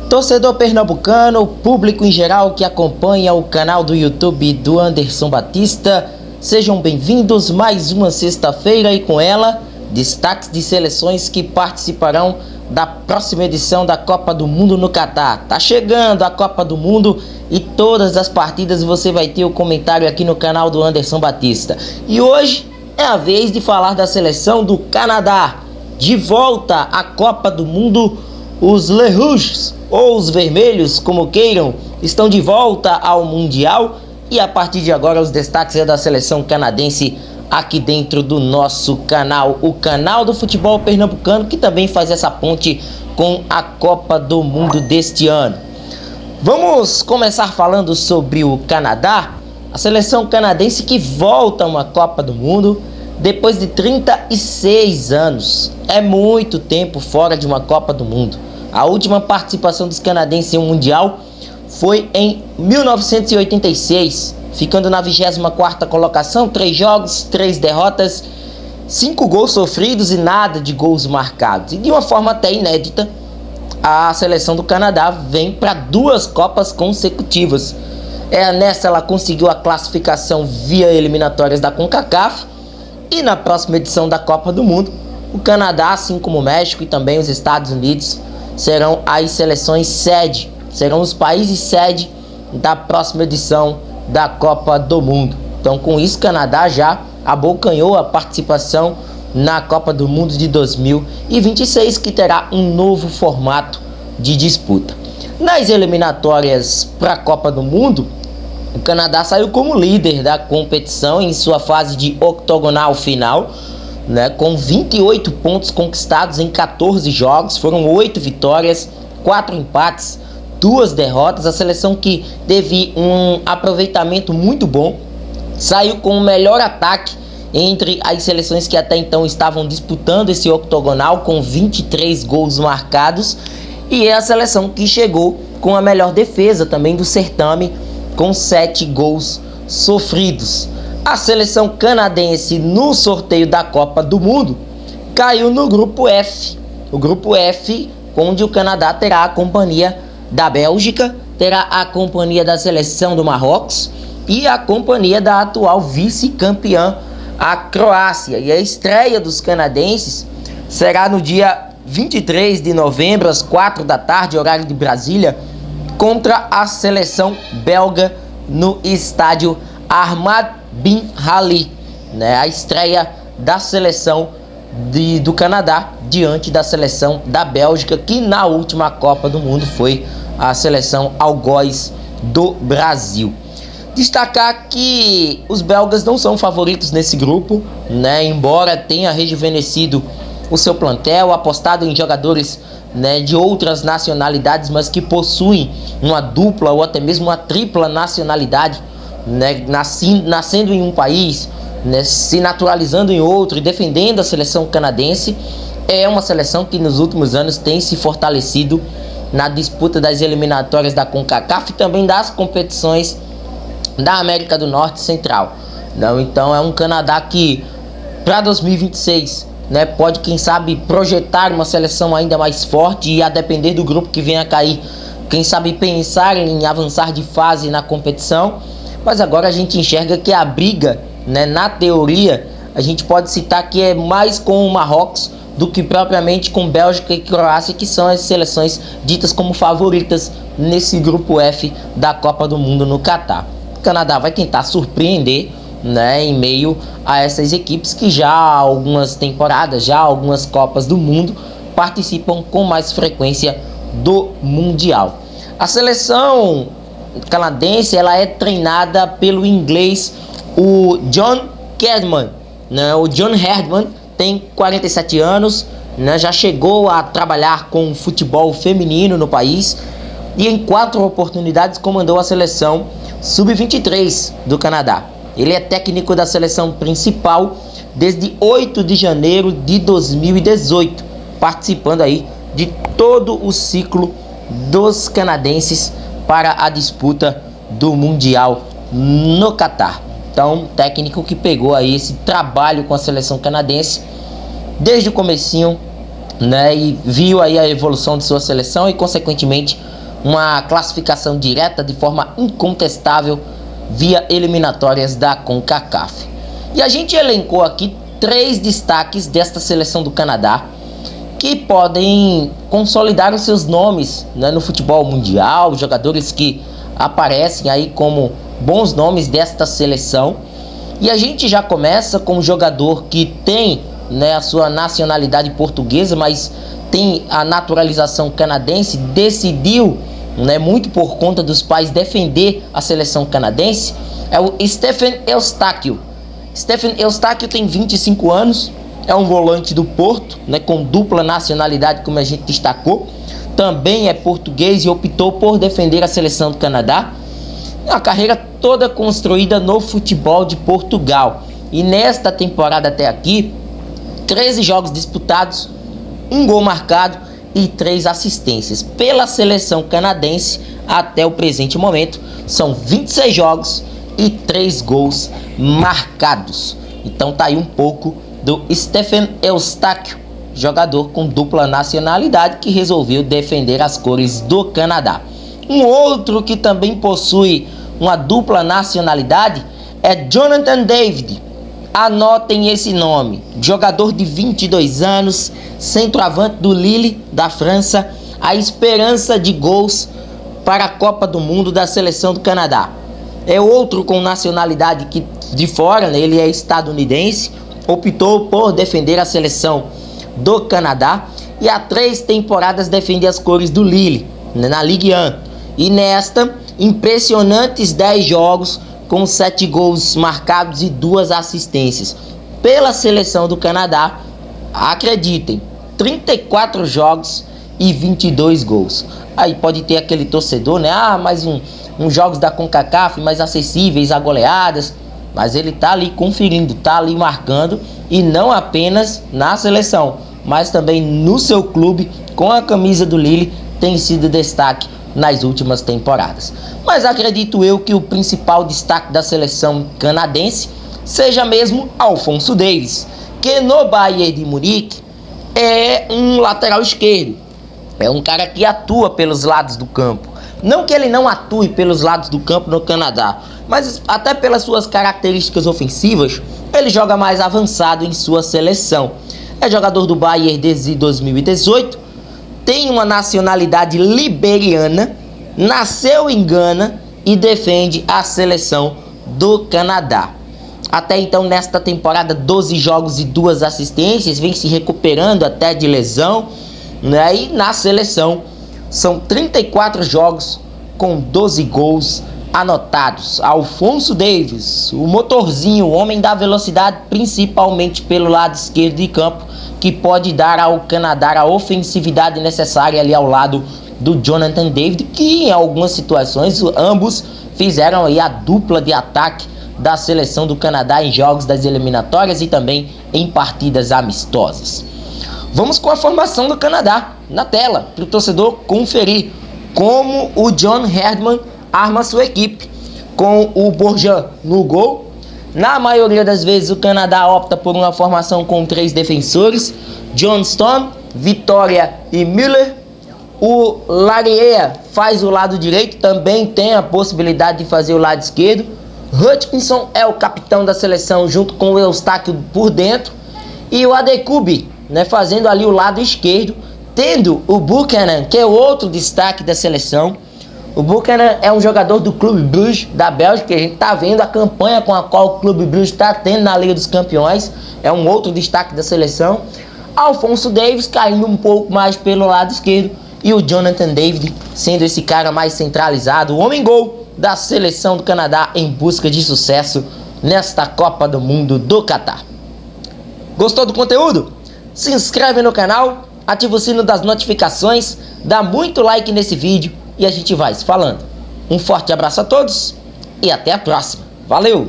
Torcedor pernambucano, público em geral que acompanha o canal do YouTube do Anderson Batista, sejam bem-vindos mais uma sexta-feira e com ela, destaques de seleções que participarão da próxima edição da Copa do Mundo no Catar. Tá chegando a Copa do Mundo e todas as partidas você vai ter o comentário aqui no canal do Anderson Batista. E hoje é a vez de falar da seleção do Canadá. De volta à Copa do Mundo, os Les Rouges, ou os Vermelhos, como queiram, estão de volta ao Mundial. E a partir de agora os destaques é da seleção canadense aqui dentro do nosso canal, o canal do futebol pernambucano, que também faz essa ponte com a Copa do Mundo deste ano. Vamos começar falando sobre o Canadá, a seleção canadense que volta a uma Copa do Mundo depois de 36 anos. É muito tempo fora de uma Copa do Mundo. A última participação dos canadenses em um Mundial foi em 1986, ficando na 24ª colocação, 3 jogos, 3 derrotas, 5 gols sofridos e nada de gols marcados. E de uma forma até inédita, a seleção do Canadá vem para 2 Copas consecutivas. Nessa ela conseguiu a classificação via eliminatórias da CONCACAF, e na próxima edição da Copa do Mundo, o Canadá, assim como o México e também os Estados Unidos, serão as seleções sede, serão os países sede da próxima edição da Copa do Mundo. Então, com isso, o Canadá já abocanhou a participação na Copa do Mundo de 2026, que terá um novo formato de disputa. Nas eliminatórias para a Copa do Mundo, o Canadá saiu como líder da competição em sua fase de octogonal final, com 28 pontos conquistados em 14 jogos. Foram 8 vitórias, 4 empates, 2 derrotas. A seleção que teve um aproveitamento muito bom, saiu com o melhor ataque entre as seleções que até então estavam disputando esse octogonal, com 23 gols marcados, e é a seleção que chegou com a melhor defesa também do certame, com 7 gols sofridos. A seleção canadense no sorteio da Copa do Mundo caiu no grupo F. O grupo F, onde o Canadá terá a companhia da Bélgica, terá a companhia da seleção do Marrocos e a companhia da atual vice-campeã, a Croácia. E a estreia dos canadenses será no dia 23 de novembro, às 4 da tarde, horário de Brasília, contra a seleção belga no estádio Ahmad Bin Ali, a estreia da seleção do Canadá diante da seleção da Bélgica, que na última Copa do Mundo foi a seleção algoz do Brasil. Destacar que os belgas não são favoritos nesse grupo, embora tenha rejuvenescido o seu plantel, apostado em jogadores de outras nacionalidades, mas que possuem uma dupla ou até mesmo uma tripla nacionalidade, nascendo em um país, se naturalizando em outro e defendendo a seleção canadense. É uma seleção que nos últimos anos tem se fortalecido na disputa das eliminatórias da CONCACAF e também das competições da América do Norte e Central. Então é um Canadá que para 2026 pode, quem sabe, projetar uma seleção ainda mais forte e, a depender do grupo que venha a cair, quem sabe pensar em avançar de fase na competição. Mas agora a gente enxerga que a briga, na teoria, a gente pode citar que é mais com o Marrocos do que propriamente com Bélgica e Croácia, que são as seleções ditas como favoritas nesse grupo F da Copa do Mundo no Catar. O Canadá vai tentar surpreender, em meio a essas equipes que já há algumas temporadas, já há algumas Copas do Mundo, participam com mais frequência do Mundial. A seleção canadense ela é treinada pelo inglês, o John Herdman. O John Herdman tem 47 anos, já chegou a trabalhar com futebol feminino no país e em 4 oportunidades comandou a seleção sub-23 do Canadá. Ele é técnico da seleção principal desde 8 de janeiro de 2018, participando aí de todo o ciclo dos canadenses para a disputa do Mundial no Catar. Então, técnico que pegou aí esse trabalho com a seleção canadense desde o comecinho, e viu aí a evolução de sua seleção e, consequentemente, uma classificação direta de forma incontestável via eliminatórias da CONCACAF. E a gente elencou aqui 3 destaques desta seleção do Canadá que podem consolidar os seus nomes, né, no futebol mundial, jogadores que aparecem aí como bons nomes desta seleção. E a gente já começa com um jogador que tem, né, a sua nacionalidade portuguesa, mas tem a naturalização canadense, decidiu, né, muito por conta dos pais, defender a seleção canadense. É o Stephen Eustáquio. Stephen Eustáquio tem 25 anos, é um volante do Porto, né, com dupla nacionalidade, como a gente destacou. Também é português e optou por defender a seleção do Canadá. A carreira toda construída no futebol de Portugal. E nesta temporada até aqui, 13 jogos disputados, 1 gol marcado e 3 assistências. Pela seleção canadense, até o presente momento, são 26 jogos e 3 gols marcados. Então tá aí um pouco do Stephen Eustáquio, jogador com dupla nacionalidade que resolveu defender as cores do Canadá. Um outro que também possui uma dupla nacionalidade é Jonathan David. Anotem esse nome, jogador de 22 anos, centroavante do Lille da França, a esperança de gols para a Copa do Mundo da seleção do Canadá. É outro com nacionalidade de fora, né? Ele é estadunidense, optou por defender a seleção do Canadá e há 3 temporadas defende as cores do Lille, né, na Ligue 1. E nesta, impressionantes 10 jogos com 7 gols marcados e 2 assistências. Pela seleção do Canadá, acreditem, 34 jogos e 22 gols. Aí pode ter aquele torcedor, né? Mas uns jogos da CONCACAF mais acessíveis a goleadas. Mas ele tá ali conferindo, tá ali marcando, e não apenas na seleção, mas também no seu clube, com a camisa do Lille, tem sido destaque nas últimas temporadas. Mas acredito eu que o principal destaque da seleção canadense seja mesmo Alphonso Davies, que no Bayern de Munique é um lateral esquerdo, é um cara que atua pelos lados do campo. Não que ele não atue pelos lados do campo no Canadá, mas até pelas suas características ofensivas, ele joga mais avançado em sua seleção. É jogador do Bayern desde 2018, tem uma nacionalidade liberiana, nasceu em Gana e defende a seleção do Canadá. Até então, nesta temporada, 12 jogos e 2 assistências, vem se recuperando até de lesão, né? E na seleção são 34 jogos com 12 gols anotados. Alphonso Davies, o motorzinho, o homem da velocidade, principalmente pelo lado esquerdo de campo, que pode dar ao Canadá a ofensividade necessária ali ao lado do Jonathan David, que em algumas situações ambos fizeram aí a dupla de ataque da seleção do Canadá em jogos das eliminatórias e também em partidas amistosas. Vamos com a formação do Canadá na tela, para o torcedor conferir como o John Herdman arma sua equipe, com o Bourgeon no gol. Na maioria das vezes o Canadá opta por uma formação com 3 defensores, John Stone, Vitória e Müller. O Lariea faz o lado direito, também tem a possibilidade de fazer o lado esquerdo. Hutchinson é o capitão da seleção junto com o Eustáquio por dentro. E o Adekubi, né, fazendo ali o lado esquerdo, tendo o Buchanan, que é outro destaque da seleção. O Buchanan é um jogador do Clube Bruges da Bélgica, a gente está vendo a campanha com a qual o Clube Bruges está tendo na Liga dos Campeões, é um outro destaque da seleção. Alphonso Davies caindo um pouco mais pelo lado esquerdo e o Jonathan David sendo esse cara mais centralizado, o homem-gol da seleção do Canadá em busca de sucesso nesta Copa do Mundo do Catar. Gostou do conteúdo? Se inscreve no canal, ativa o sino das notificações, dá muito like nesse vídeo e a gente vai se falando. Um forte abraço a todos e até a próxima. Valeu!